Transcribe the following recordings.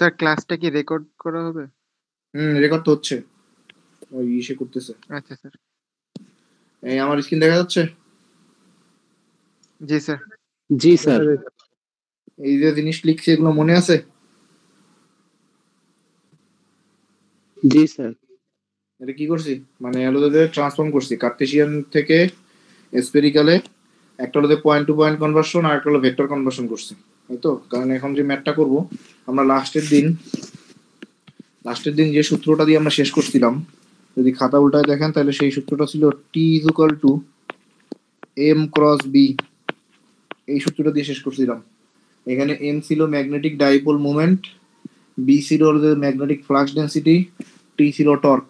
Sir ক্লাসটা কি record করা হবে? রেকর্ড তো হচ্ছে, ওই ইসে করতেছে। আচ্ছা স্যার। এই আমার স্ক্রিন দেখা যাচ্ছে? জি স্যার। জি স্যার। এই যে জিনিস লিখছি এগুলো মনে আছে? জি স্যার। এটা কি করছি, মানে হলোদের ট্রান্সফর্ম করছি কার্টেসিয়ান থেকে স্ফেরিক্যালে। একটা হলো পয়েন্ট টু পয়েন্ট কনভার্সন আর একটা হলো ভেক্টর কনভার্সন করছি, তাই তো? কারণ এখন যে ম্যাথটা করব আমরা লাস্টের দিন যে সূত্রটা দিয়ে আমরা শেষ করছিলাম, যদি খাতা উল্টায় দেখেন তাহলে সেই সূত্রটা ছিল T is equal to M cross B. এই সূত্রটা দিয়ে শেষ করছিলাম। এখানে এম ছিল ম্যাগনেটিক ডাইপোল মোমেন্ট, বি ছিল ম্যাগনেটিক ফ্লাক্স ডেন্সিটি, টি ছিল টর্ক।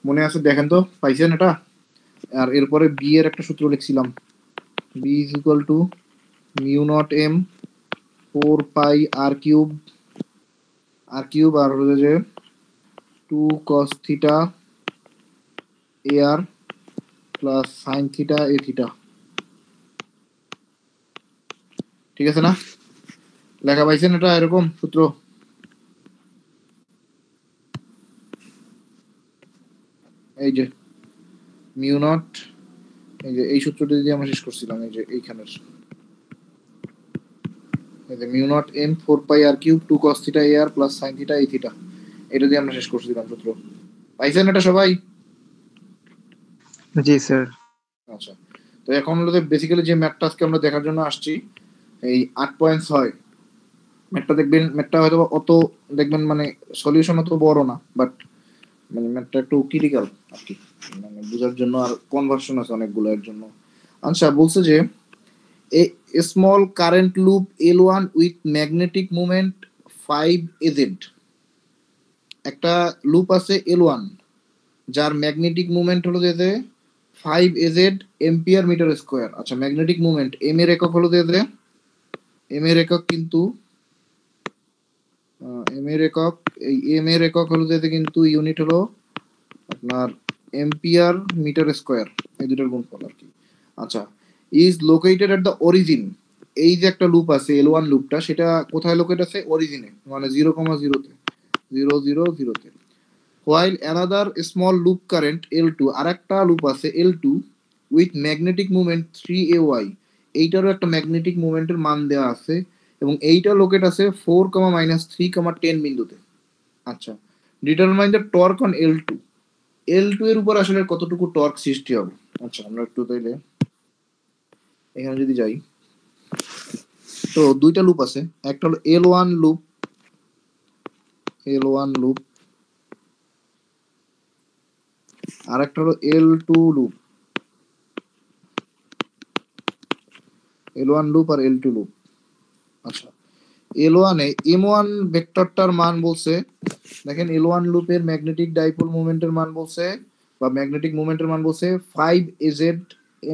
মনে আছে? দেখেন তো, পাইছেন এটা? আর এরপরে বি এর একটা সূত্র লিখছিলাম, B is equal to mu naught M 4 pi R cube R হলো যে 2 cos theta a r plus sine theta a theta. ঠিক আছে না? লেখা পাইছেন এটা এরকম সূত্র? এই যে মিউ নট, এই যে এই সূত্রটা দিয়ে আমরা শেষ করছিলাম, এই যে এইখানের, এই যে mu naught M 4 pi R cube 2 cos theta a r plus sine theta a theta, এটা দিয়ে আমরা শেষ করছিলাম সূত্র। পাইছেন এটা সবাই? জি স্যার। আচ্ছা, তো এখন হলো বেসিক্যালি যে ম্যাথটা আজকে আমরা দেখার জন্য আসছি, এই 8.6 ম্যাথটা দেখবেন। ম্যাথটা হয়তো অত দেখবেন মানে সলিউশন অত বড় না, বাট মানে ম্যাথটা একটু ক্রিটিক্যাল আর কি, মানে বোঝার জন্য। আর কনভার্সন আছে অনেকগুলো এর জন্য। আচ্ছা, বলছে যে a small current loop L1 with magnetic moment 5 AZ, একটা লুপ আছে L1 যার ম্যাগনেটিক মুভমেন্ট হলো যে 5 AZ এম্পিয়ার মিটার স্কয়ার। আচ্ছা, ম্যাগনেটিক মুভমেন্ট এম এর একক হলো যে এম এর একক কিন্তু এম এর একক হলো যে কিন্তু ইউনিট হলো আপনার এম্পিয়ার মিটার স্কয়ার, এই দুটোর গুণফল আর কি। আচ্ছা, is located at the origin. এই যে একটা লুপ আছে L1 লুপটা, সেটা কোথায় লোকেট আছে? অরিজিনে, মানে 0,0 তে, 0,0,0 তে। While another small loop current L2, আর একটা লুপ আছে L2 with magnetic movement 3AY, এইটারও একটা ম্যাগনেটিক মুভমেন্টের মান দেওয়া আছে এবং এইটা লোকেট আছে 4,-3,10 বিন্দুতে। আচ্ছা, determine the torque on L2 এর উপর আসলে কতটুকু টর্ক সৃষ্টি হবে। আচ্ছা, আমরা একটু তাইলে এখানে যদি যাই, তো দুইটা লুপ আছে, একটা হলো L1 লুপ আর একটা হলো L2 লুপ। L1 লুপ আর L2 লুপ। আচ্ছা, L1 এ M1 ভেক্টরটার মান বলছে, দেখেন L1 লুপের ম্যাগনেটিক ডাইপোল মোমেন্টের মান বলছে, বা ম্যাগনেটিক মোমেন্টের মান বলছে 5 AZ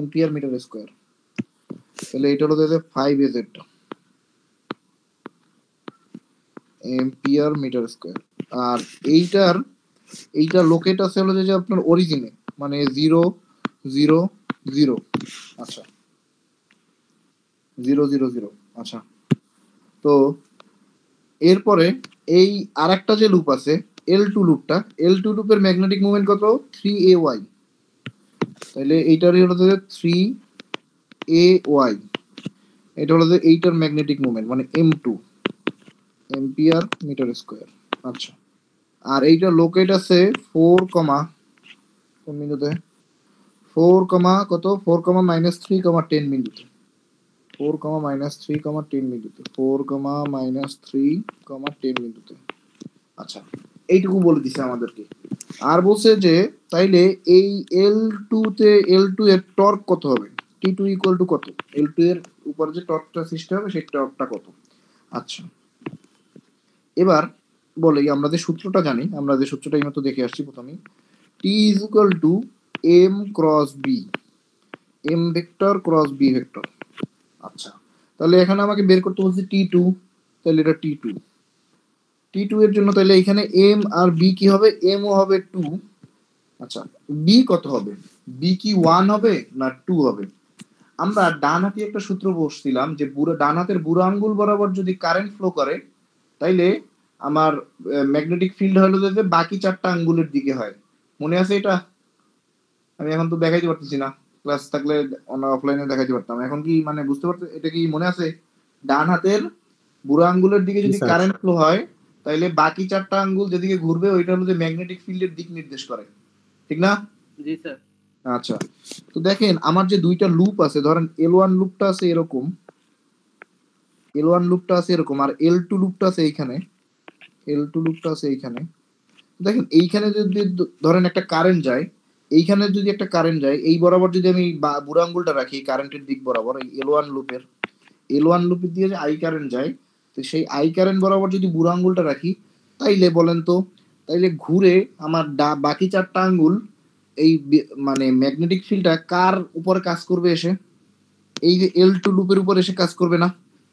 এম্পিয়ার মিটার স্কয়ার। তাহলে এটা হলো 5 AZ এম্পিয়ার মিটার স্কয়ার। আর এইটা লোকেট আছে হলো যে আপনার অরিজিনে, মানে 0,0,0। আচ্ছা, 0,0,0। আচ্ছা, তো এরপরে এই আরেকটা যে লুপ আছে L2 লুপটা, L2 লুপের ম্যাগনেটিক মুভমেন্ট কত? 3AY। তাহলে এইটারই হলো 3AY, এটা হলো এইটার ম্যাগনেটিক মুভমেন্ট মানে M2 এম্পিয়ার মিটার স্কয়ার। আচ্ছা, আর এইটা লোকেট আছে 4, কোন বিন্দুতে? 4, কত? 4,-3,10 বিন্দুতে। 4,-3,10 বিন্দুতে। 4,-3,10 বিন্দুতে। আচ্ছা, এইটুকু বলে দিছে আমাদেরকে। আর বলছে যে তাইলে এই L2 এর টর্ক কত হবে? T2 ইকুয়াল টু কত? L2 এর উপর যে টর্কটা সৃষ্টি হবে সেই টর্কটা কত? আচ্ছা, এবার বলি আমরা যে সূত্রটা জানি, আমরা যে সূত্রটা এই মতো দেখে আসছি প্রথমেই, T is equal two M cross B, M vector cross B vector. আচ্ছা, তাহলে এখানে আমাকে বের করতে বলছে T2, তাহলে এটা T2 এর জন্য তাহলে এখানে M আর B কি হবে? M ও হবে 2। আচ্ছা, B কত হবে? B কি 1 হবে না 2 হবে? আমরা ডান হাতে একটা সূত্র বসছিলাম যে ডান হাতের বুড়ো আঙ্গুল বরাবর যদি কারেন্ট ফ্লো করে তাইলে আমার ম্যাগনেটিক ফিল্ড হলো যে বাকি 4টা আঙ্গুলের দিকে হয়। মনে আছে এটা? আমি এখন তো দেখাইতে পারতেছি না, ক্লাস থাকলে অফলাইনে দেখাইতে পারতাম। এখন কি মানে বুঝতে পারতে, এটা কি মনে আছে? ডান হাতের বুড়ো আঙ্গুলের দিকে জি যদি স্যার। কারেন্ট ফ্লো হয়, তাহলে বাকি 4টা আঙ্গুল যেদিকে ঘুরবে ওইটা হলো যে ম্যাগনেটিক ফিল্ডের দিক নির্দেশ করে, ঠিক না? জি স্যার। আচ্ছা, তো দেখেন আমার যে দুইটা লুপ আছে, ধরেন L1 লুপটা আছে এরকম, L1 লুপটা আছে এরকম, আর L2 লুপটা আছে এইখানে, L2 লুপটা আছে এইখানে। দেখেন এইখানে যদি ধরেন একটা কারেন্ট যায়, এইখানে যদি একটা কারেন্ট যায়, এই বরাবর যদি আমি বুড়ো আঙ্গুলটা রাখি কারেন্টের দিক বরাবর, এই L1 লুপের দিয়ে যে আই কারেন্ট যায়, তো সেই আই কারেন্ট বরাবর যদি বুড়ো আঙ্গুলটা রাখি, তাইলে বলেন তো, তাইলে ঘুরে আমার বাকি 4টা আঙ্গুল এই মানে ম্যাগনেটিক ফিল্ডটা কার উপরে কাজ করবে এসে? এই যে L2 লুপের উপর এসে কাজ করবে না?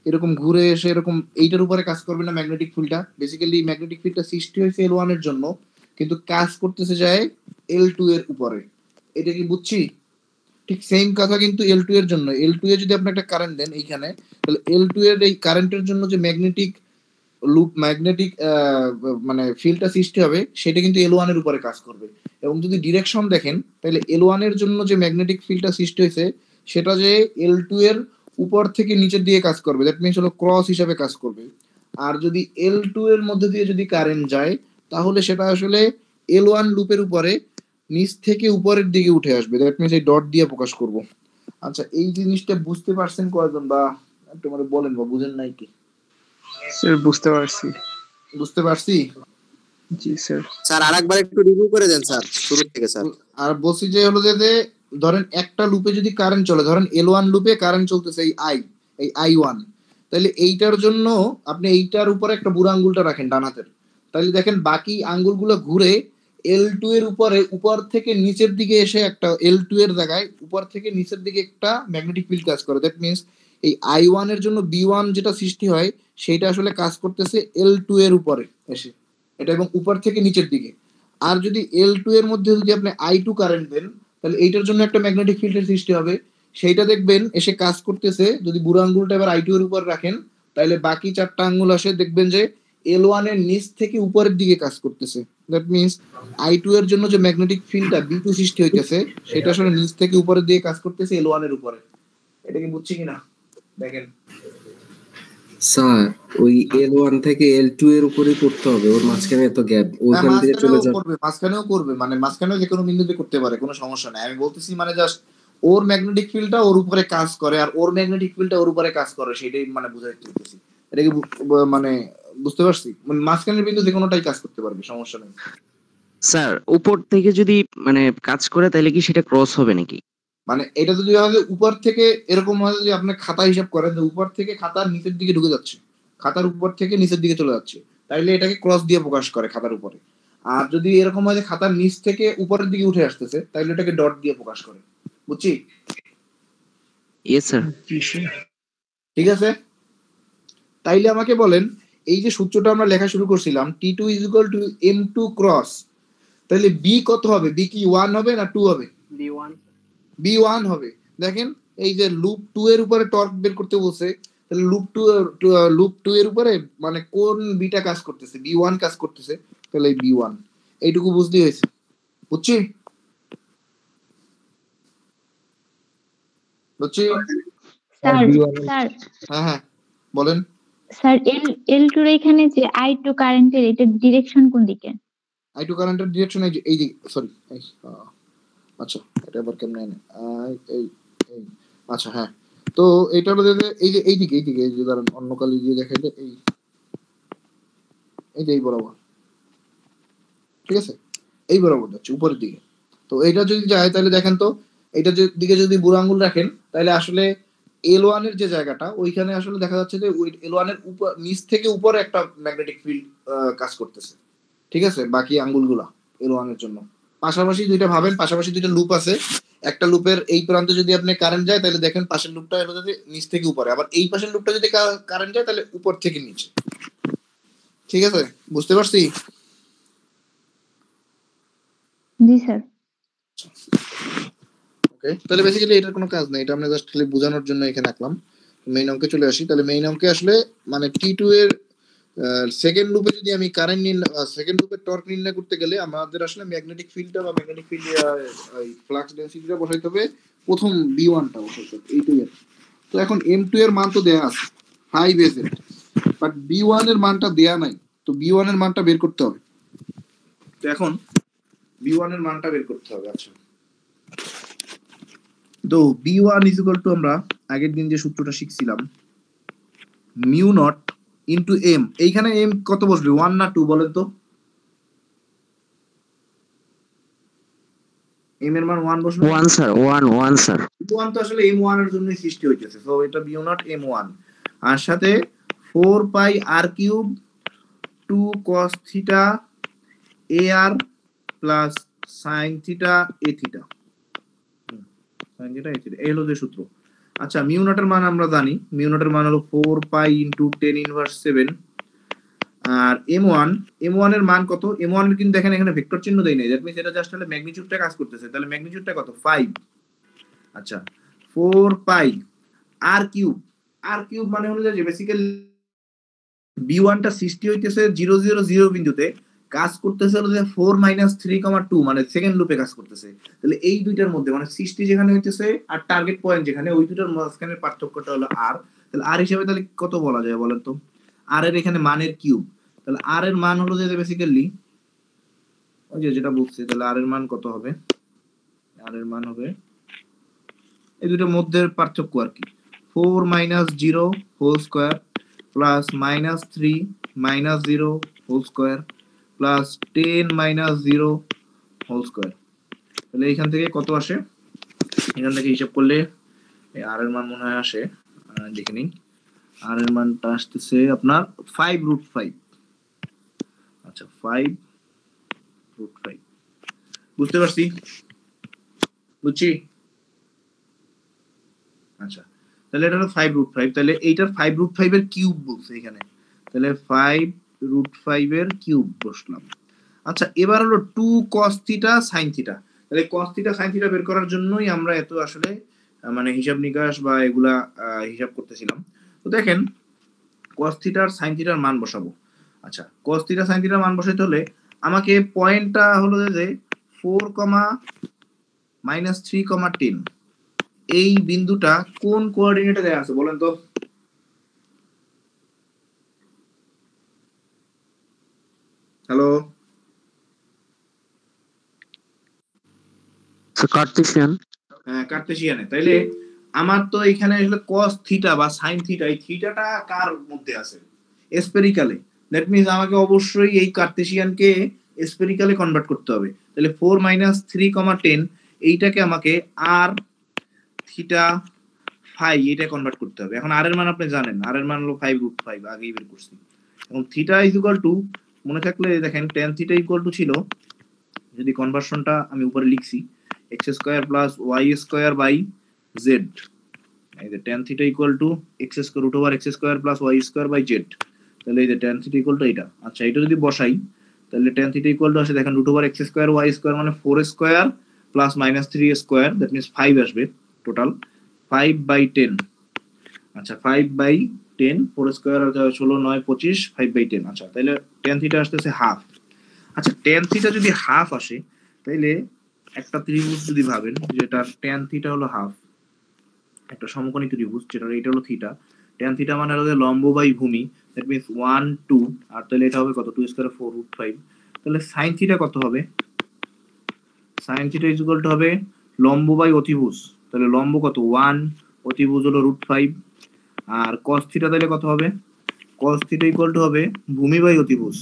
এরকম ঘুরে এসে এরকম এইটার উপরে কাজ করবে না ম্যাগনেটিক ফিল্ডটা? বেসিক্যালি ম্যাগনেটিক ফিল্ডটা সৃষ্টি হয়েছে L1 এর জন্য, কিন্তু কাজ করতেছে যায় L2 এর উপরে। এটা কি বুঝছি? ঠিক সেম কথা কিন্তু L2 এর জন্য। L2 এ যদি আপনি একটা কারেন্ট দেন এইখানে, তাহলে L2 এর এই কারেন্টের জন্য যে ম্যাগনেটিক মানে ফিল্ডটা সৃষ্টি হবে, সেটা কিন্তু L1 এর উপরে কাজ করবে। এবং যদি ডিরেকশন দেখেন, তাহলে L1 এর জন্য যে ম্যাগনেটিক ফিল্ডটা সৃষ্টি হয়েছে, সেটা যে L2 এর উপর থেকে নিচের দিকে কাজ করবে, দ্যাট মিনস হলো ক্রস হিসাবে কাজ করবে। আর যদি L2 এর মধ্যে দিয়ে যদি কারেন্ট যায়, তাহলে সেটা আসলে L1 লুপের উপরে নিচ থেকে উপরের দিকে উঠে আসবে, দ্যাট মিনস এই ডট দিয়ে প্রকাশ করব। আচ্ছা, এই জিনিসটা বুঝতে পারছেন কয়জন, বা একটু মানে বলেন, বা বুঝেন নাই কি? স্যার বুঝতে পারছি। বুঝতে পারছি। জি স্যার। স্যার আরেকবার একটু রিভিউ করে দেন স্যার, শুরু থেকে স্যার। আর বলছি যে হলো যে ধরেন একটা লুপে যদি কারেন্ট চলে, ধরেন L1 লুপে কারেন্ট চলতেছে এই I1, তাহলে এইটার জন্য আপনি এইটার উপরে একটা বুড়ো আঙ্গুলটা রাখেন ডান হাতের, তাহলে দেখেন বাকি আঙ্গুলগুলো ঘুরে L2 এর উপরে উপর থেকে নিচের দিকে এসে একটা L2 এর জায়গায় উপর থেকে নিচের দিকে একটা ম্যাগনেটিক ফিল্ড কাজ করে। দ্যাট মিনস এই I1 এর জন্য B1 যেটা সৃষ্টি হয়, সেটা আসলে কাজ করতেছে L2 এর উপরে এসে, এটা এবং উপর থেকে নিচের দিকে। আর যদি L2 এর মধ্যে যদি আপনি I2 কারেন্ট দেন, তাহলে এইটার জন্য একটা ম্যাগনেটিক ফিল্ডের সৃষ্টি হবে, সেইটা দেখবেন এসে কাজ করতেছে। যদি বুড়ো আঙ্গুলটা এবার I2 এর উপর রাখেন, তাহলে বাকি 4টা আঙ্গুল আসে দেখবেন যে L1 এর নিচ থেকে উপরের দিকে কাজ করতেছে। দ্যাট মিনস I2 এর জন্য যে ম্যাগনেটিক ফিল্ডটা B2 সৃষ্টি হইতেছে, সেটা আসলে নিচ থেকে উপরের দিকে কাজ করতেছে L1 এর উপরে। এটা কি বুঝছি কিনা দেখেন। স্যার ওই L1 থেকে L2 এর উপরে করতে হবে, ওর মাঝখানে এত গ্যাপ, ওইখান থেকে চলে যাবে। মাঝখানেও করবে, মানে মাঝখানেও যে কোনো বিন্দুতে করতে পারে, কোনো সমস্যা নাই। আমি বলতেছি মানে জাস্ট ওর ম্যাগনেটিক ফিল্ডটা ওর উপরে কাজ করে, আর ওর ম্যাগনেটিক ফিল্ডটা ওর উপরে কাজ করে, সেটাই মানে বুঝাইতে চাইতেছি। এটা কি মানে বুঝতে পারছি? মানে মাঝখানের বিন্দু যে কোনোটাই কাজ করতে পারবে, সমস্যা নেই। স্যার উপর থেকে যদি মানে কাজ করে তাহলে কি সেটা ক্রস হবে নাকি? মানে এটা যদি হয় উপর থেকে এরকম হয় যে আপনি খাতা হিসাব করেন যে উপর থেকে খাতার নিচের দিকে ঢুকে যাচ্ছে, খাতার উপর থেকে নিচের দিকে চলে যাচ্ছে, তাইলে এটাকে ক্রস দিয়ে প্রকাশ করে খাতার উপরে। আর যদি এরকম হয় যে খাতার নিচ থেকে উপরের দিকে উঠে আসতেছে, তাইলে এটাকে ডট দিয়ে প্রকাশ করে। বুঝছি? Yes sir. ঠিক আছে, তাইলে আমাকে বলেন, এই যে সূত্রটা আমরা লেখা শুরু করছিলাম T2 = M2 ক্রস, তাহলে B কত হবে? B কি 1 হবে না 2 হবে? B1 হবে। দেখেন এই যে লুপ 2 এর উপরে টর্ক বের করতে বলছে, তাহলে লুপ 2 এর উপরে মানে কোন বিটা কাজ করতেছে? B1 কাজ করতেছে, তাহলে এই B1 এইটুকু বুঝতেই হয়েছে। বুঝছি? বুঝছি? স্যার স্যার হ্যাঁ হ্যাঁ বলেন। স্যার L2 এর এখানে যে I2 কারেন্টের এটা ডিরেকশন কোন দিকে? I2 কারেন্টের ডিরেকশন এই দিকে, সরি আচ্ছা এটা আবার কেমনে এই আচ্ছা হ্যাঁ, তো এটা হলো যে এইদিকে এই যে ধরেন অন্য কালি দিয়ে দেখাইলে এই যে এই বরাবর, ঠিক আছে, এই বরাবর যাচ্ছে উপরের দিকে। তো এইটা যদি যায় তাহলে দেখেন তো, এইটার দিকে যদি বুড়ো আঙ্গুল রাখেন, তাহলে আসলে L1 এর যে জায়গাটা, ওইখানে আসলে দেখা যাচ্ছে যে ওই L1 এর উপর নিচ থেকে উপরে একটা ম্যাগনেটিক ফিল্ড কাজ করতেছে, ঠিক আছে, বাকি আঙ্গুলগুলা L1 এর জন্য। পাশাপাশি দুইটা ভাবেন, পাশাপাশি দুইটা লুপ আছে, একটা লুপের এই প্রান্তে যদি আপনি কারেন্ট যায়, তাহলে দেখেন পাশের লুপটা হলো যদি নিচ থেকে উপরে, আবার এই পাশের লুপটা যদি কারেন্ট যায়, তাহলে উপর থেকে নিচে। ঠিক আছে, বুঝতে পারছি? জি স্যার। ওকে, তাহলে বেসিক্যালি এটার কোনো কাজ নেই, এটা আমরা জাস্ট খালি বোঝানোর জন্য এখানে রাখলাম। মেইন অঙ্কে চলে আসি, তাহলে মেইন অঙ্কে আসলে মানে T2 এর সেকেন্ড লুপে যদি আমি কারেন্ট সেকেন্ড লুপের টর্ক নির্ণয় করতে গেলে আমাদের আসলে ম্যাগনেটিক ফিল্ডটা বা ম্যাগনেটিক ফিল্ড ফ্লাক্স ডেনসিটিটা বসাইতে হবে, প্রথম B1টা বসাইতে হবে এইটাই। তো এখন M2 এর মান তো দেয়া আছে 5 এর, বাট B1 এর মানটা দেয়া নাই, তো B1 এর মানটা বের করতে হবে। তো এখন B1 এর মানটা বের করতে হবে। আচ্ছা, তো B1 ইজ ইকুয়াল টু আমরা আগের দিন যে সূত্রটা শিখছিলাম মিউ নট ইনটু এম। এইখানে এম কত বসবে, 1 না 2 বলেন তো? এম এর মান 1 বসবে। 1 স্যার, 1 স্যার। 1 তো আসলে M1 এর জন্য সৃষ্টি হইতেছে, সো এটা মিউ নট M1 আর সাথে 4 পাই r cube 2 cos theta ar plus sin theta a theta, sin theta a theta, এই হলো যে সূত্র। আচ্ছা, মিউ নট এর মান আমরা জানি, মিউ নট এর মান হলো 4 পাই ইনটু 10 ইনভার্স 7। আর M1 এর মান কত? M1 এর কিন্তু দেখেন এখানে ভেক্টর চিহ্ন দেই নাই, দ্যাট মিন্স এটা জাস্ট হলো ম্যাগনিটিউডটা কাজ করতেছে। তাহলে ম্যাগনিটিউডটা কত? 5। আচ্ছা, 4 পাই r কিউব মানে হলো যে বেসিক্যালি B1 টা সৃষ্টি হইতেছে 0 0 0 বিন্দুতে, কাজ করতেছে হলো যে 4 - 3,2 মানে সেকেন্ড লুপে কাজ করতেছে। তাহলে এই দুইটার মধ্যে মানে সৃষ্টি যেখানে হইতেছে আর টার্গেট পয়েন্ট যেখানে, ওই দুইটার মাঝখানের পার্থক্যটা হলো r। তাহলে r হিসেবে তাহলে কত বলা যায় বলেন তো? r এর এখানে মানের কিউব। তাহলে r এর মান হলো যে বেসিক্যালি ওই যে যেটা বলছে, তাহলে r এর মান কত হবে? r এর মান হবে এই দুটোর মধ্যে পার্থক্য আর কি, 4 - 0 whole square plus -3 - 0 whole square plus 10 - 0 whole square. তাহলে এইখান থেকে কত আসে? এখান থেকে হিসাব করলে আর এর মান মনে হয় আসে, দেখে নিই, আর এর মানটা আসতেছে আপনার 5√5। আচ্ছা, 5√5 বুঝতে পারছি, বুঝছি। আচ্ছা, তাহলে এটা হলো 5√5, তাহলে এইটার 5√5 এর কিউব বলছে এখানে, তাহলে 5√5 এর কিউব বসলাম। আচ্ছা, এবার হলো 2 cos থিটা sin থিটা। তাহলে cos থিটা sin থিটা বের করার জন্যই আমরা এত আসলে মানে হিসাব নিকাশ বা এগুলা হিসাব করতেছিলাম। তো দেখেন cos থিটা আর sin থিটার মান বসাবো। আচ্ছা, cos থিটা sin থিটার মান বসাইতে হলে আমাকে পয়েন্টটা হলো যে 4, -3, 10 এই বিন্দুটা কোন কোঅর্ডিনেটে দেয়া আছে বলেন তো? Hello, Cartesian. হ্যাঁ কার্টেসিয়ানে। তাইলে আমার তো এখানে আসলে cos থিটা বা sin থিটা, এই থিটাটা কার মধ্যে আছে? স্ফেরিক্যালে। দ্যাট মিন্স আমাকে অবশ্যই এই কার্টেসিয়ানকে স্ফেরিক্যালে কনভার্ট করতে হবে। তাহলে 4 - 3, 10 এইটাকে আমাকে r থিটা ফাই এটা কনভার্ট করতে হবে। এখন r এর মান আপনি জানেন, r এর মান হলো 5√5, আগেই বের করছি। এখন থিটা ইজ ইকুয়াল টু, মনে থাকলে দেখেন tan থিটা ইকুয়াল টু ছিল, যদি কনভার্সনটা আমি উপরে লিখছি, x² + y² / z। এই যে tan theta equal to x² + y² / z। তাহলে এই যে tan থিটা ইকুয়াল টু এটা। আচ্ছা, এটা যদি বসাই তাহলে tan থিটা ইকুয়াল টু আসে দেখেন √x² y² মানে 4² প্লাস -3² দ্যাট মিন্স 5 আসবে টোটাল 5/10। আচ্ছা, 5/10, 4² আর 16 9 25 5/10। আচ্ছা, তাহলে tan থিটা আসতেছে হাফ। আচ্ছা, tan থিটা যদি হাফ আসে তাহলে একটা ত্রিভুজ যদি ভাবেন যেটা tan থিটা হলো হাফ, একটা সমকোণী ত্রিভুজ যেটা এটা হলো থিটা, tan থিটা মানে হলো লম্ব বাই ভূমি, দ্যাট মিন্স 1 2, আর তাহলে এটা হবে কত? 2² 4√5। তাহলে sin থিটা কত হবে? sin theta is equal two হবে লম্ব বাই অতিভুজ, তাহলে লম্ব কত? 1, অতিভুজ হলো √5। আর cos থিটা তাহলে কত হবে? cos থিটা ইকুয়াল টু হবে ভূমি বাই অতিভুজ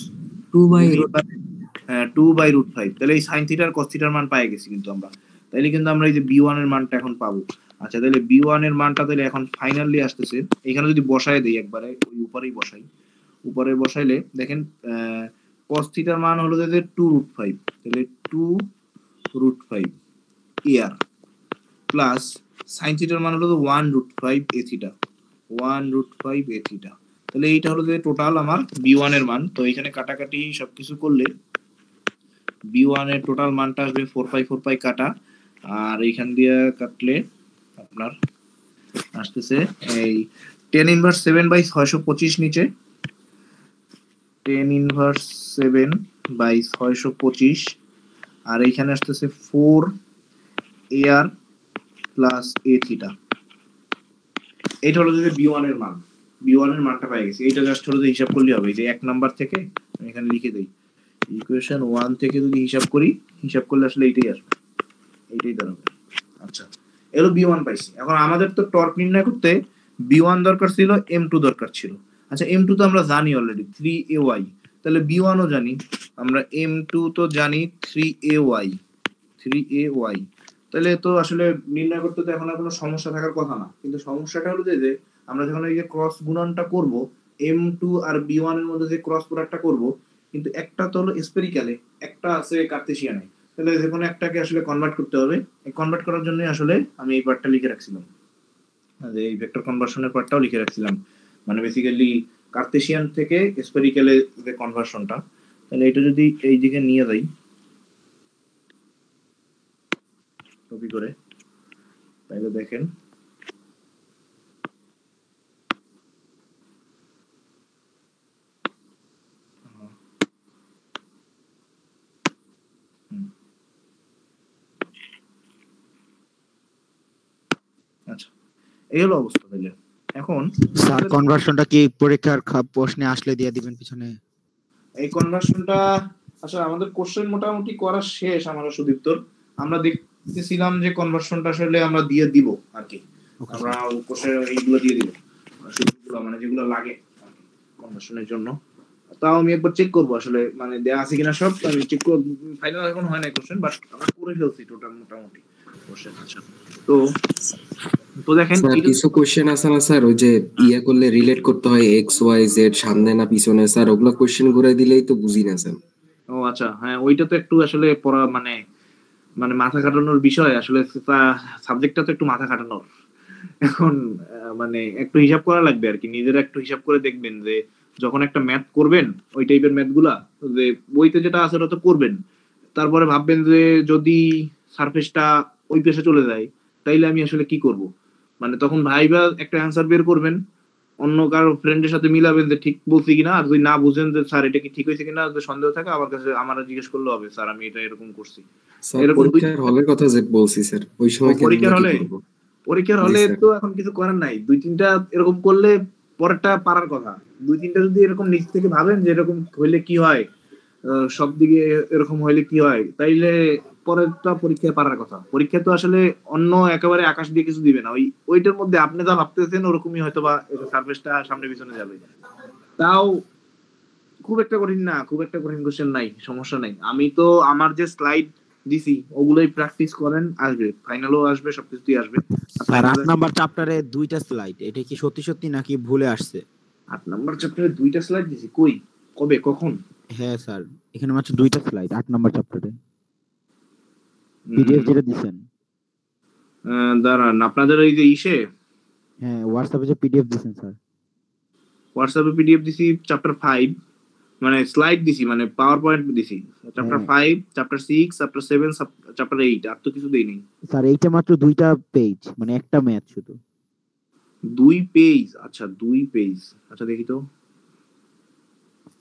2/√5। তাহলে এই sin থিটা আর cos থিটার মান পেয়ে গেছি কিন্তু আমরা। তাইলে কিন্তু আমরা এই যে B1 এর মানটা এখন পাবো। আচ্ছা, তাহলে B1 এর মানটা তাহলে এখন ফাইনালি আসতেছে, এখানে যদি বসায় দেই একবারে, ওই উপরেই বসাই, উপরে বসাইলে দেখেন cos থিটার মান হলো যে 2√5, তাহলে 2√5 ইয়ার প্লাস sin থিটার মান হলো 1√5 a থিটা, 1√5 a থিটা। তাহলে এইটা হলো যে টোটাল আমার B1 এর মান। তো এখানে কাটাকাটি সবকিছু করলে B1 এর টোটাল মানটা আসবে 4π কাটা, আর এইখান দিয়ে কাটলে আপনার আসতেছে এই 10 ইনভার্স 7/625 নিচে 10 ইনভার্স 7 বাই 625 আর এইখানে আসতেছে 4 AR প্লাস A থিটা। এটা হলো যে B1 এর মান, B1 এর মানটা পেয়ে গেছি। এইটা জাস্ট হলো যে হিসাব করলে হবে, এই যে 1 নাম্বার থেকে আমি এখানে লিখে দেই, ইকুয়েশন 1 থেকে যদি হিসাব করি, হিসাব করলে আসলে এইটাই আসবে, এইটাই দাঁড়াবে। আচ্ছা, এলো B1 পাইছি। এখন আমাদের তো টর্ক নির্ণয় করতে B1 দরকার ছিল, M2 দরকার ছিল। আচ্ছা, M2 তো আমরা জানি অলরেডি 3AY, তাহলে B1 ও জানি আমরা, M2 তো জানি 3AY, তাহলে তো আসলে নির্ণয় করতে তো এখন আর কোনো সমস্যা থাকার কথা না। কিন্তু সমস্যাটা হলো যে আমরা যখন এই যে ক্রস গুণনটা করব, M2 আর B1 এর মধ্যে যে ক্রস প্রোডাক্টটা করব, কিন্তু একটা তো হলো স্ফেরিক্যালে, একটা আছে কার্তেশিয়ানে, তাহলে যে কোনো একটাকে আসলে কনভার্ট করতে হবে। এই কনভার্ট করার জন্য আসলে আমি এই পার্টটা লিখে রাখছিলাম, যে এই ভেক্টর কনভার্সনের পার্টটাও লিখে রাখছিলাম, মানে বেসিক্যালি কার্তেশিয়ান থেকে স্ফেরিক্যালে যে কনভার্সনটা। তাহলে এটা যদি এই দিকে নিয়ে যাই কপি করে, তাহলে দেখেন আচ্ছা, এই হলো অবস্থা। তাহলে এখন স্যার কনভার্সনটা কি পরীক্ষার প্রশ্নে আসলে দিয়ে দিবেন পিছনে? এই কনভার্সনটা আসলে আমাদের কোশ্চেন মোটামুটি করা শেষ আমার সুদীপ্তর। আমরা দেখতেছিলাম যে কনভার্সনটা আসলে আমরা দিয়ে দিব আর কি, আমরা কোশ্চেন এইগুলো দিয়ে দিব, মানে যেগুলো লাগে কনভার্সনের জন্য। তাও আমি একবার চেক করবো আসলে মানে দেয়া আছে কিনা সব, আমি চেক করব। ফাইনাল এখন হয় না কোশ্চেন, বাট আমরা করে ফেলছি টোটাল মোটামুটি কোশ্চেন। আচ্ছা, তো দেখেন কিছু কোশ্চেন আছে না স্যার, ওই যে ইয়া করলে রিলেট করতে হয় XYZ সামনে না পিছনে, স্যার ওগুলা কোশ্চেন করে দিলেই তো বুঝি না স্যার। ও আচ্ছা, হ্যাঁ ওইটা তো একটু আসলে পড়া মানে মাথা খাটানোর বিষয় আসলে, সাবজেক্টটা তো একটু মাথা খাটানোর। এখন মানে একটু হিসাব করা লাগবে আর কি, নিজেরা একটু হিসাব করে দেখবেন যে যখন একটা ম্যাথ করবেন ওই টাইপের ম্যাথ গুলা, যে বইতে যেটা আছে ওটা তো করবেন, তারপরে ভাববেন যে যদি সারফেসটা ওই পেশে চলে যায় তাইলে আমি আসলে কি করব। মানে তখন ভাইবা একটা অ্যান্সার বের করবেন, অন্য কারো ফ্রেন্ডের সাথে মিলাবেন যে ঠিক বলছি কিনা, আর যদি না বুঝেন যে স্যার এটা কি ঠিক হয়েছে কিনা, যদি সন্দেহ থাকে আমার কাছে আমার জিজ্ঞেস করলে হবে, স্যার আমি এটা এরকম করছি। এরকম পরীক্ষার হলের কথা যে বলছি স্যার, ওই সময় পরীক্ষার হলে তো এখন কিছু করার নাই, 2-3টা এরকম করলে পরেরটা পারার কথা। 2-3টা যদি এরকম নিচ থেকে ভাবেন যে এরকম হইলে কি হয়, সব দিকে এরকম হইলে কি হয়, তাইলে পরেরটা পরীক্ষায় পারার কথা। পরীক্ষা তো আসলে অন্য একেবারে আকাশ দিয়ে কিছু দিবে না, ওইটার মধ্যে আপনি যা ভাবতেছেন ওরকমই হয়তো বা সার্ফেসটা সামনে পিছনে যাবে। তাও খুব একটা কঠিন না, খুব একটা কঠিন কোশ্চেন নাই, সমস্যা নাই। আমি তো আমার যে স্লাইড দিছি ওগুলোই প্র্যাকটিস করেন, আসবে ফাইনালও আসবে, সবকিছুই আসবে। স্যার 8 নাম্বার চ্যাপ্টারে 2টা স্লাইড, এটা কি সত্যি সত্যি নাকি ভুলে আসছে? 8 নাম্বার চ্যাপ্টারে 2টা স্লাইড দিছি? কই, কবে, কখন? হ্যাঁ স্যার, এখানে মাত্র 2টা স্লাইড 8 নাম্বার চ্যাপ্টারে, পিডিএফ যেটা দিবেন। দাঁড়ান, আপনাদের এই যে ইসে, হ্যাঁ হোয়াটসঅ্যাপে যে পিডিএফ দিবেন স্যার, হোয়াটসঅ্যাপে পিডিএফ দিছি চ্যাপ্টার 5, মানে স্লাইড দিছি, মানে পাওয়ার পয়েন্ট দিছি চ্যাপ্টার 5, চ্যাপ্টার 6, চ্যাপ্টার 7, চ্যাপ্টার 8, আর তো কিছু দেই নাই স্যার। এইটা মাত্র 2টা পেজ, মানে একটা ম্যাথ শুধু 2 পেজ। আচ্ছা 2 পেজ, আচ্ছা দেখি তো।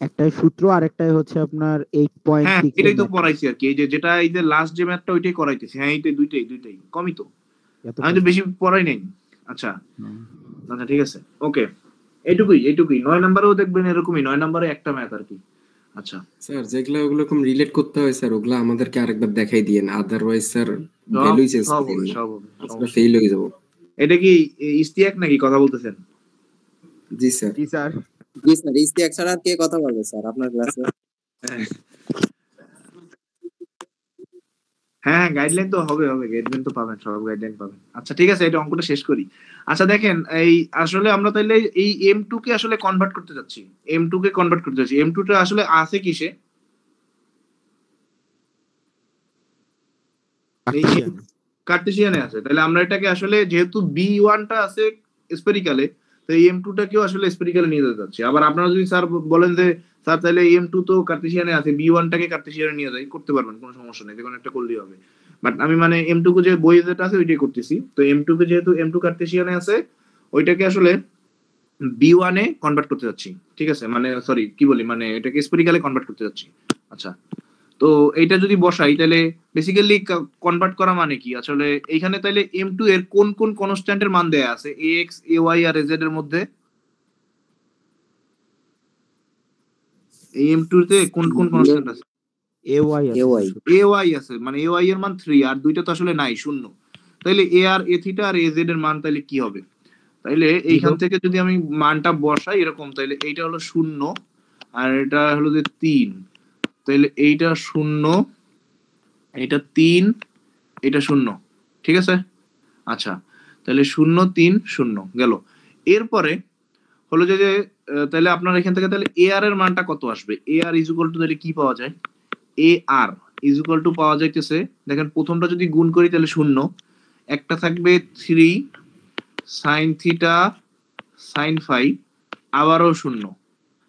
একটাই সূত্র আর একটাই হচ্ছে আপনার 8.6। হ্যাঁ এটাই তো পড়াইছি আর কি, এই যে যেটা এই যে লাস্ট যে ম্যাথটা ওইটাই করাইতেছি। হ্যাঁ এইটাই, দুইটাই কমই তো, আমি তো বেশি পড়াই নাই। আচ্ছা আচ্ছা ঠিক আছে, ওকে, এইটুকুই 9 নাম্বারেও দেখবেন এরকমই, 9 নাম্বারে একটা ম্যাথ আর কি। আচ্ছা স্যার যেগুলো ওগুলো কম রিলেট করতে হয় স্যার, ওগুলো আমাদেরকে আরেকবার দেখাই দিয়েন, আদারওয়াইজ স্যার ভ্যালুই চেঞ্জ সব করে হবে, আমরা ফেল হয়ে যাব। এটা কি ইস্তিয়াক নাকি কথা বলতেছেন? জি স্যার। জি স্যার। জি স্যার, ইস্তিয়াক ছাড়া আর কে কথা বলবে স্যার আপনার ক্লাসে? হ্যাঁ গাইডলাইন তো হবে, গাইডলাইন তো পাবেন, সব গাইডলাইন পাবেন। আচ্ছা ঠিক আছে, এটা অঙ্কটা শেষ করি। আচ্ছা দেখেন, এই আসলে আমরা তাইলে এই M2 কে আসলে কনভার্ট করতে যাচ্ছি, M2 কে কনভার্ট করতে যাচ্ছি। M2 টা আসলে আছে কিসে? কার্টেসিয়ানে আছে। তাহলে আমরা এটাকে আসলে, যেহেতু B1 টা আছে স্ফেরিক্যালে, তো এই M2 টাকেও আসলে স্ফেরিক্যালে নিয়ে যেতে যাচ্ছি। আবার আপনারা যদি স্যার বলেন যে স্যার তাহলে M2 তো কার্টেসিয়ানে আছে, B1 টাকে কার্টেসিয়ানে নিয়ে যাই, করতে পারবেন, কোনো সমস্যা নেই, যে কোনো একটা করলেই হবে। বাট আমি মানে M2 কে যে বইয়ে যেটা আছে ওইটাই করতেছি। তো M2 কে যেহেতু M2 কার্টেসিয়ানে আছে, ওইটাকে আসলে B1 এ কনভার্ট করতে যাচ্ছি, ঠিক আছে, মানে সরি কি বলি, মানে এটাকে স্পেরিক্যালে কনভার্ট করতে যাচ্ছি। আচ্ছা, তো এইটা যদি বসাই তাহলে বেসিক্যালি কনভার্ট করা মানে কি আসলে এইখানে তাহলে M2 এর কোন কোন কনস্ট্যান্টের মান দেয়া আছে ax ay আর az এর মধ্যে? এই M2 তে কোন কোন কনস্ট্যান্ট আছে? AY আছে AY ay আছে, মানে ay এর মান 3 আর দুইটা তো আসলে নাই, শূন্য। তাহলে a আর a থিটা আর az এর মান তাহলে কি হবে? তাইলে এইখান থেকে যদি আমি মানটা বসাই এরকম, তাহলে এইটা হলো 0 আর এটা হলো যে 3, তাহলে এইটা 0, এটা 3, এটা 0, ঠিক আছে। আচ্ছা, তাহলে 0 3 0 গেল। এরপরে হলো যে তাহলে আপনার এখান থেকে তাহলে ar এর মানটা কত আসবে? ar ইজ ইকুয়াল টু তাহলে কি পাওয়া যায়? ar ইজ ইকুয়াল টু পাওয়া যাইতেছে, দেখেন প্রথমটা যদি গুণ করি তাহলে 0, একটা থাকবে 3 sin থিটা sin ফাই, আবারও 0।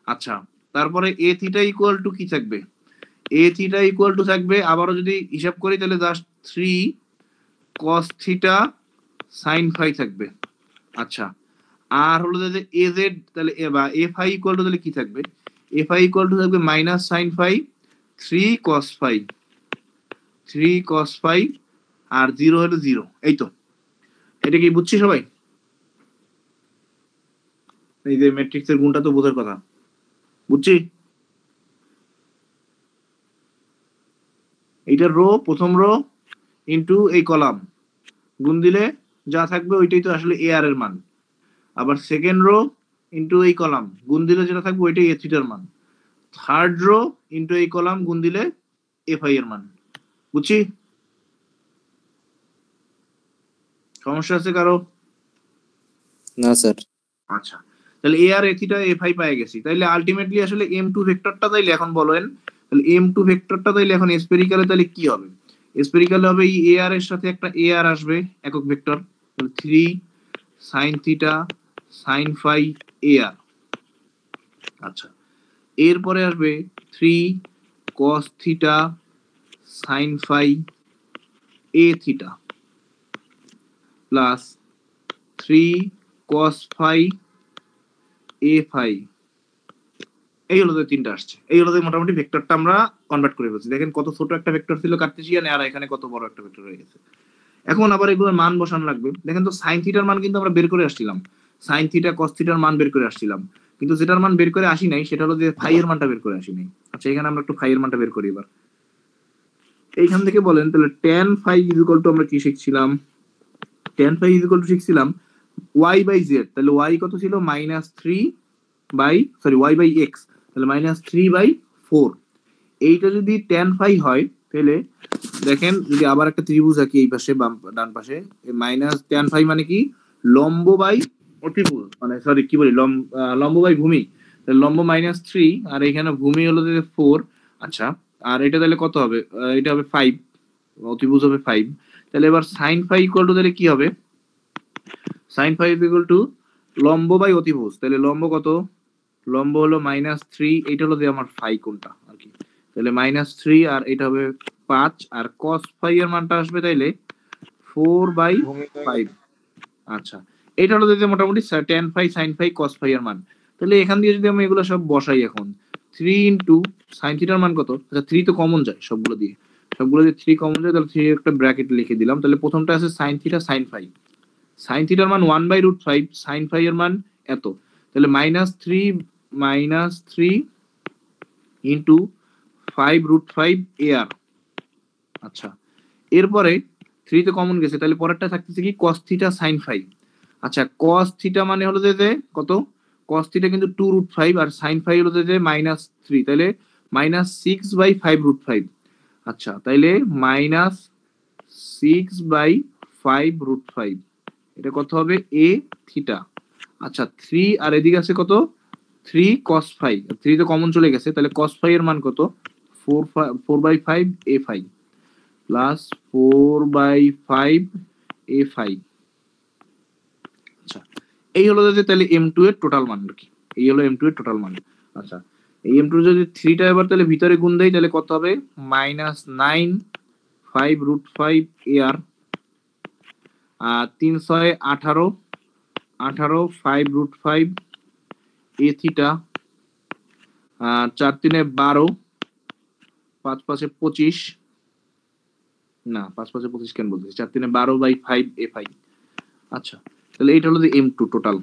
আচ্ছা, তারপরে a থিটা ইকুয়াল টু কি থাকবে? a থিটা ইকুয়াল টু থাকবে, আবারও যদি হিসাব করি তাহলে just 3 cos theta sin phi থাকবে। আচ্ছা, আর হলো যে az তাহলে বা a ফাই ইকুয়াল টু তাহলে কি থাকবে? a ফাই ইকুয়াল টু থাকবে minus sin phi 3 cos phi, 3 cos phi আর 0 হলো 0। এই তো, এটা কি বুঝছি সবাই? এই যে ম্যাট্রিক্সের গুণটা তো বোঝার কথা, বুঝছি? এইটার রো, প্রথম রো ইনটু এই কলাম গুণ দিলে যা থাকবে ওইটাই তো আসলে ar এর মান। আবার সেকেন্ড রো ইনটু এই কলাম গুণ দিলে যেটা থাকবে ওইটাই a থিটার মান। থার্ড রো ইনটু এই কলাম গুণ দিলে a ফাই এর মান। বুঝছি? সমস্যা আছে কারো? না স্যার। আচ্ছা, তাহলে a আর a থিটা a ফাই পেয়ে গেছি। তাইলে আলটিমেটলি আসলে m2 ভেক্টরটা তাইলে এখন বলেন, তাহলে m2 ভেক্টরটা তাইলে এখন স্ফেরিক্যালে তাহলে কি হবে? স্ফেরিক্যালে হবে এই ar এর সাথে একটা ar আসবে একক ভেক্টর, তাহলে 3 sin theta sin phi ar। আচ্ছা, এরপরে আসবে 3 cos theta sin phi a theta plus 3 cos phi a phi. এই হলো যে তিনটা আসছে, এই হলো যে মোটামুটি ভেক্টরটা আমরা কনভার্ট করে ফেলছি। দেখেন কত ছোট একটা ভেক্টর ছিল কার্টেসিয়ান, আর এখানে কত বড় একটা ভেক্টর হয়ে গেছে। এখন আবার এগুলোর মান বসানো লাগবে। দেখেন তো sin থিটার মান কিন্তু আমরা বের করে আসছিলাম, sin থিটা cos থিটার মান বের করে আসছিলাম, কিন্তু যেটার মান বের করে আসি নাই সেটা হলো যে ফাই এর মানটা বের করে আসি নাই। আচ্ছা, এখানে আমরা একটু ফাই এর মানটা বের করি এবার। এইখান থেকে বলেন তাহলে tan phi is equal to আমরা কি শিখছিলাম? tan phi is equal to শিখছিলাম y বাই z। তাহলে y কত ছিল? y বাই x, তাহলে -3/4। এইটা যদি tan ফাই হয় তাহলে দেখেন যদি আবার একটা ত্রিভুজ আঁকি এই পাশে ডান পাশে, মাইনাস tan ফাই মানে কি? লম্ব বাই অতিভুজ, মানে সরি কি বলি, লম্ব বাই ভূমি। তাহলে লম্ব -3 আর এখানে ভূমি হলো যে 4। আচ্ছা, আর এটা তাহলে কত হবে? এটা হবে 5, অতিভুজ হবে 5। তাহলে এবার sin ফাই ইকুয়াল টু তাহলে কি হবে? sin ফাই ইকুয়াল টু লম্ব বাই অতিভুজ। তাহলে লম্ব কত? লম্ব হলো -3, এইটা হলো যে আমার ফাই কোনটা আর কি, তাহলে -3 আর এটা হবে 5, আর cos ফাই এর মানটা আসবে তাইলে 4/5। আচ্ছা, এটা হলো যে মোটামুটি tan phi sin phi cos phi এর মান। তাহলে এখান দিয়ে যদি আমি এগুলো সব বসাই এখন, 3 ইনটু sin থিটার মান কত? আচ্ছা, 3 তো কমন যায় সবগুলো দিয়ে, 3 কমন যায়, তাহলে 3 একটা ব্র্যাকেট লিখে দিলাম। তাহলে প্রথমটা আছে sin theta sin phi, sin থিটার মান 1/√5, sin ফাই এর মান এত, তাহলে -3 ইনটু 5√5 ar। আচ্ছা, এরপরে 3 তো কমন গেছে, তাহলে পরেরটা থাকতেছে কি? cos theta sin phi. আচ্ছা, cos থিটা মানে হলো যে কত? cos থিটা কিন্তু 2√5 আর sin ফাই হলো যে -3, তাহলে -6/5√5। আচ্ছা, তাইলে -6/5√5, এটা কত হবে? a theta. আচ্ছা, 3 আর এদিকে আছে কত? 3 cos ফাই, 3 তো কমন চলে গেছে, তাহলে cos ফাই এর মান কত? 4/5 a phi plus 4/5 a phi. আচ্ছা, এই হলো যে তাহলে m2 এর টোটাল মান আর কি, এই হলো m2 এর টোটাল মান। আচ্ছা, এই m2 যদি 3 টা এবার তাহলে ভিতরে গুণ দেই তাহলে কত হবে? -9/5√5 ar, আর 3 6 18, 5√5 এ থিটা 4 3 12 5 5 25 না 5 5 25 কেন বলতেছি 4 3 12/5 a5। আচ্ছা তাহলে এইটা হলো যে m2 টোটাল,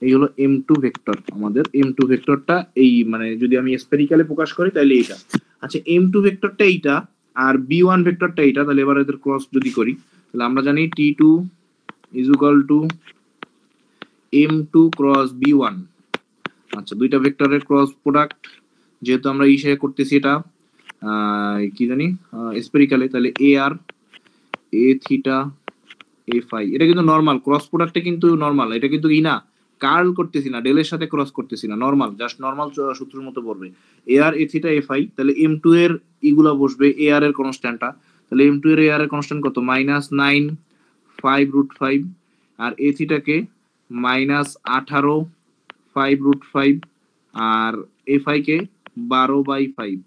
এই হলো m2 ভেক্টর। আমাদের m2 ভেক্টরটা এই মানে যদি আমি স্ফেরিক্যালি প্রকাশ করি তাহলে এইটা। আচ্ছা m2 ভেক্টরটা এইটা আর b1 ভেক্টরটা এইটা, তাহলে এবার এদের ক্রস যদি করি তাহলে আমরা জানি t2 is equal to m2 cross b1। আচ্ছা দুইটা ভেক্টরের ক্রস প্রোডাক্ট যেহেতু আমরা ইসে করতেছি এটা কি জানি স্ফেরিক্যালি, তাহলে ar a theta a phi, এটা কিন্তু নরমাল ক্রস প্রোডাক্টে কিন্তু নরমাল, এটা কিন্তু ই না কার্ল করতেছি না, ডেলের সাথে ক্রস করতেছি না, নরমাল জাস্ট নরমাল সূত্রের মতো পড়বে ar a theta a phi। তাহলে m2 এর ইগুলা বসবে ar এর কনস্ট্যান্টটা, তাহলে m2 এর ar এর কনস্ট্যান্ট কত -9 5√5 আর a theta K -18 5√5 R a phi কে 12/5।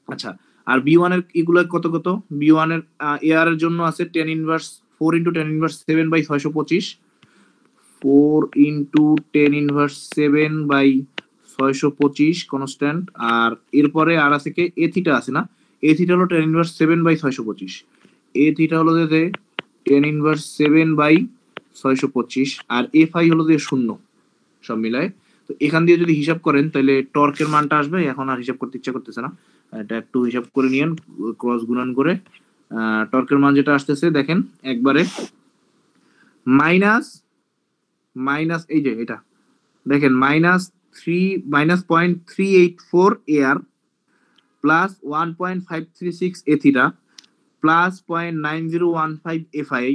আচ্ছা আর b1 এর ইগুলা কত কত, b1 এর ar এর জন্য আছে 10 ইনভার্স 4 × 10 ইনভার্স 7/625 4 × 10 ইনভার্স 7/625 কনস্ট্যান্ট। আর এরপরে আর আছে কে a থিটা আছে না, a থিটা হলো 10 ইনভার্স 7/625, a থিটা হলো যে 10 ইনভার্স 7/625 আর a phi হলো যে 0 সব মিলায়। তো এখান দিয়ে যদি হিসাব করেন তাহলে টর্কের মানটা আসবে, এখন আর হিসাব করতে ইচ্ছা করতেছে না, এটা একটু হিসাব করে নিয়েন ক্রস গুণন করে। টর্কের মান যেটা আসতেছে দেখেন একবারে মাইনাস এই যে এটা দেখেন -0.384 ar plus 1.536 a theta plus 0.9015 a phi।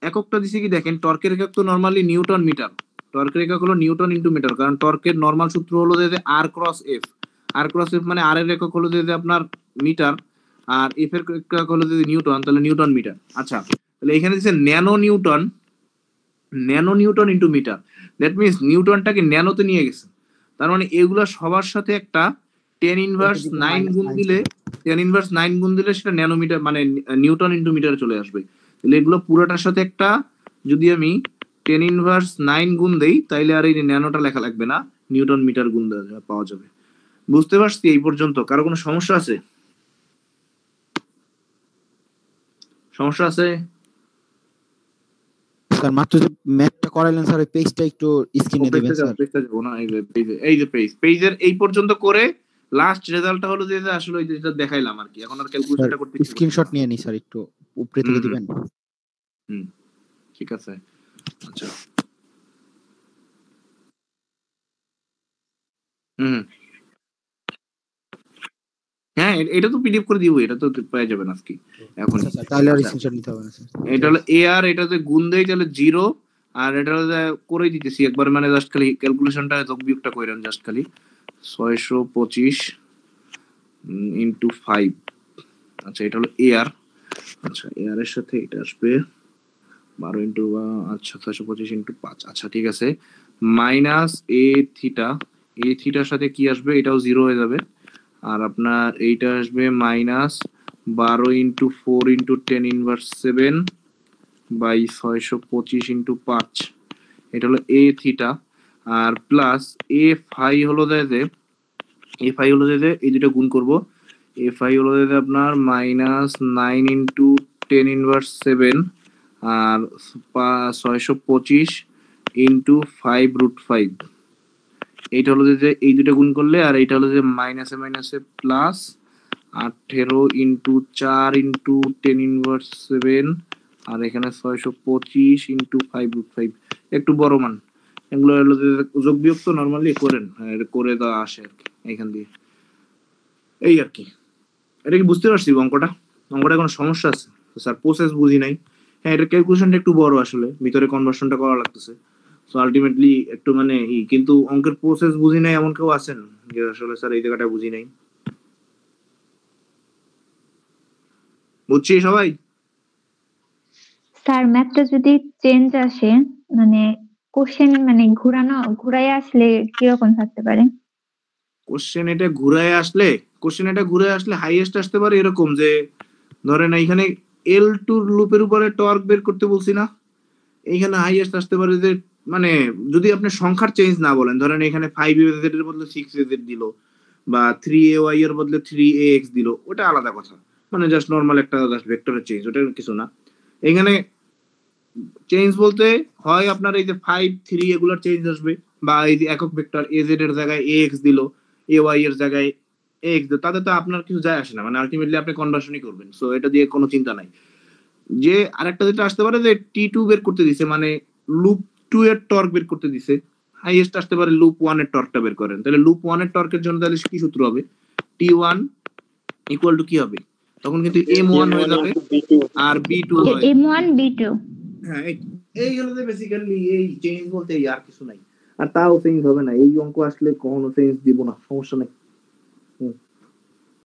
এককটা দিছে কি দেখেন, টর্কের একক তো নরমালি নিউটন মিটার, টর্কের একক হলো নিউটন ইনটু মিটার, কারণ টর্কের নরমাল সূত্র হলো যে r cross f, r cross f মানে r এর একক হলো যে আপনার মিটার আর f এর একক হলো যে নিউটন, তাহলে নিউটন মিটার। আচ্ছা তাহলে এখানে দিছে nano newton into metre, that means নিউটনটাকে ন্যানোতে নিয়ে গেছে, তার মানে এগুলা সবার সাথে একটা 10 ইনভার্স 9 গুণ দিলে 10 ইনভার্স 9 গুণ দিলে সেটা ন্যানোমিটার মানে নিউটন ইনটু মিটারে চলে আসবে। তাহলে এগুলো পুরোটার সাথে একটা যদি আমি 10 ইনভার্স 9 গুণ দেই তাইলে আর এই ন্যানোটা লেখা লাগবে না, নিউটন মিটার গুণ পাওয়া যাবে। বুঝতে পারছি এই পর্যন্ত? কারো কোনো সমস্যা আছে? সমস্যা আছে? স্যার মাত্র যে ম্যাথটা করাইলেন স্যার, ওই পেজটা একটু স্ক্রিনে দিবেন স্যার। পেজটা যাব না, এই যে পেজের এই পর্যন্ত করে লাস্ট রেজাল্টটা হলো যে আসলে ওই যেটা দেখাইলাম আর কি, এখন আর ক্যালকুলেশনটা করতে স্ক্রিনশট নিয়ে নি স্যার, একটু উপরে থেকে দিবেন। ঠিক আছে। আচ্ছা হ্যাঁ এটা তো পিডিএফ করে দিব, এটা তো পেয়ে যাবেন আজকে এখন। তাহলে আর স্ক্রিনশট নিতে হবে না স্যার। এটা হলো আর এটাতে গুণ দেই তাহলে 0 আর এটা হলো করে দিতেছি একবার, মানে জাস্ট খালি ক্যালকুলেশনটা যোগ বিয়োগটা কইরেন জাস্ট খালি 625 ইনটু 5। আচ্ছা এটা হলো আর, আচ্ছা আর এর সাথে এটা আসবে 12 ইনটু আচ্ছা 625 ইনটু 5। আচ্ছা ঠিক আছে মাইনাস a থিটার সাথে কি আসবে, এটাও 0 হয়ে যাবে, আর আপনার এইটা আসবে -12 ইনটু 4 ইনটু 10 ইনভার্স 7/625 ইনটু 5, এটা হলো a থিটা, আর প্লাস a phi হলো যে এই দুটো গুণ করব, a phi হলো যে আপনার -9 ইনটু 10 ইনভার্স 7 আর 625 ইনটু 5√5, এইটা হলো যে এই দুটো গুণ করলে, আর এইটা হলো যে মাইনাসে প্লাস 18 ইনটু 4 ইনটু 10 ইনভার্স 7 আর এখানে 625 ইনটু 5√5, একটু বড় মান, এগুলো হলো যে যোগ বিয়োগ তো নরমালি করেন, করে দেওয়া আসে আর কি এখান দিয়ে, এই আর কি। এটা কি বুঝতে পারছি অঙ্কটা কোনো সমস্যা আছে? স্যার প্রসেস বুঝি নাই, হ্যাঁ এটা ক্যালকুলেশনটা একটু বড়, আসলে ভিতরে কনভার্সনটা করা লাগতেছে, সো আলটিমেটলি একটু মানে কিন্তু অঙ্কের প্রসেস বুঝি নাই এমন কেউ আছেন যে আসলে স্যার এই জায়গাটা বুঝি নাই? বুঝছি সবাই? স্যার ম্যাথটা যদি চেঞ্জ আসে মানে কোশ্চেন মানে ঘুরায় আসলে কিরকম থাকতে পারে? কোশ্চেন এটা ঘুরায় আসলে হাইয়েস্ট আসতে পারে এরকম যে ধরেন এইখানে L2 লুপের উপরে টর্ক বের করতে বলছি না, এইখানে হাইয়েস্ট আসতে পারে যে মানে যদি আপনি সংখ্যার চেঞ্জ না বলেন, ধরেন এখানে 5az এর বদলে 6az দিল বা 3ay এর বদলে 3ax দিল, ওটা আলাদা কথা, মানে জাস্ট নরমাল একটা জাস্ট ভেক্টরের চেঞ্জ, ওটা কিছু না। এখানে চেঞ্জ বলতে হয় আপনার এই যে 5 3 এগুলোর চেঞ্জ আসবে, বা এই যে একক ভেক্টর az এর জায়গায় ax দিল, ay এর জায়গায় ax দিল, তাতে তো আপনার কিছু যায় আসে না, মানে আলটিমেটলি আপনি কনভার্সনই করবেন, সো এটা দিয়ে কোনো চিন্তা নাই। যে আরেকটা যেটা আসতে পারে যে t2 বের করতে দিছে, মানে লুপ 2 এর টর্ক বের করতে দিছে, হাইয়েস্ট আসতে পারে লুপ 1 এর টর্কটা বের করেন, তাহলে লুপ 1 এর টর্কের জন্য তাহলে কি সূত্র হবে? t1 ইকুয়াল টু কি হবে? তখন কিন্তু m1 হয়ে যাবে আর b2 হয় m1 b2। হ্যাঁ, এই হলো যে বেসিক্যালি এই চেঞ্জ বলতে আর কিছু নাই। আর তাও চেঞ্জ হবে না, এই অঙ্ক আসলে কখনো চেঞ্জ দিব না, সমস্যা নাই।